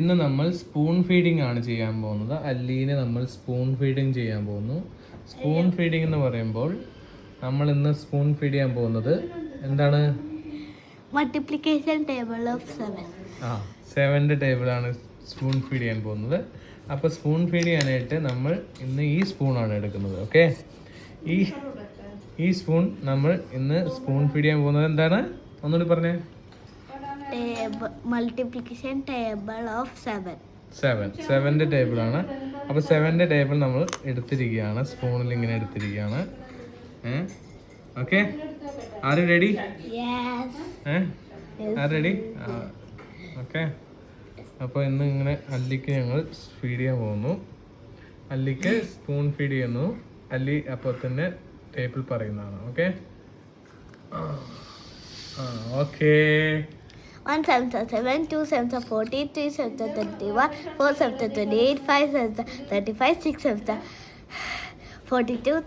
ഇന്ന് നമ്മൾ spoon feeding ആണ് ചെയ്യാൻ പോകുന്നത്. അല്ലീനെ നമ്മൾ സ്പൂൺ ഫീഡിംഗ് ചെയ്യാൻ പോകുന്നു. സ്പൂൺ ഫീഡിംഗ് എന്ന് പറയുമ്പോൾ നമ്മൾ ഇന്ന് സ്പൂൺ ഫീഡ് ചെയ്യാൻ പോകുന്നത് എന്താണ്? Multiplication table of 7. 7ന്റെ ടേബിളാണ് സ്പൂൺ ഫീഡ് ചെയ്യാൻ പോകുന്നത്. അപ്പോൾ സ്പൂൺ ഫീഡ് ചെയ്യാനായിട്ട് നമ്മൾ ഇന്ന് ഈ സ്പൂണാണ് എടുക്കുന്നത്. ഓക്കെ, ഈ സ്പൂൺ നമ്മൾ ഇന്ന് സ്പൂൺ ഫീഡ് ചെയ്യാൻ പോകുന്നത് എന്താണ്? ഒന്നുകൂടി പറഞ്ഞേ. Multiplication table of 7. 7ന്റെ ടേബിളാണ്. അപ്പോൾ 7ന്റെ ടേബിൾ നമ്മൾ എടുത്തിരിക്കുകയാണ്, സ്പൂണിൽ ഇങ്ങനെ എടുത്തിരിക്കുകയാണ്. ഓക്കെ, ആര് റെഡി? ആര് റെഡി? ഓക്കെ, അപ്പോൾ ഇന്ന് ഇങ്ങനെ അല്ലിക്ക് ഞങ്ങൾ ഫീഡ് ചെയ്യാൻ പോകുന്നു. അല്ലിക്ക് സ്പൂൺ ഫീഡ് ചെയ്യുന്നു. അല്ലി അപ്പോൾ തന്നെ ടേബിൾ പറയുന്നതാണ്. Okay, okay. 1 7 7, 2 7 14, 3 7 31, 4 7 28, 5 7 35, 6 7 42,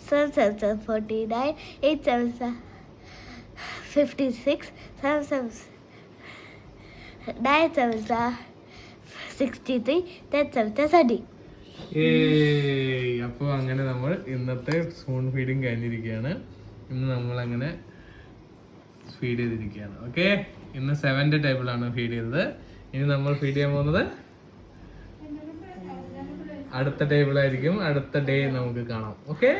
7 7 49, 8 7 56, 7 7 9 7 63, 10 7 30. അപ്പോൾ അങ്ങനെ നമ്മൾ ഇന്നത്തെ സ്പൂൺ ഫീഡിങ് കഴിഞ്ഞിരിക്കുകയാണ്. ഇന്ന് നമ്മൾ അങ്ങനെ ഫീഡ് ചെയ്തിരിക്കുകയാണ്. ഓക്കെ, ഇന്ന് 7ന്റെ ടേബിളാണ് ഫീഡ് ചെയ്തത്. ഇനി നമ്മൾ ഫീഡ് ചെയ്യാൻ പോകുന്നത് അടുത്ത ടേബിളായിരിക്കും. അടുത്ത ഡേ നമുക്ക് കാണാം. ഓക്കെ.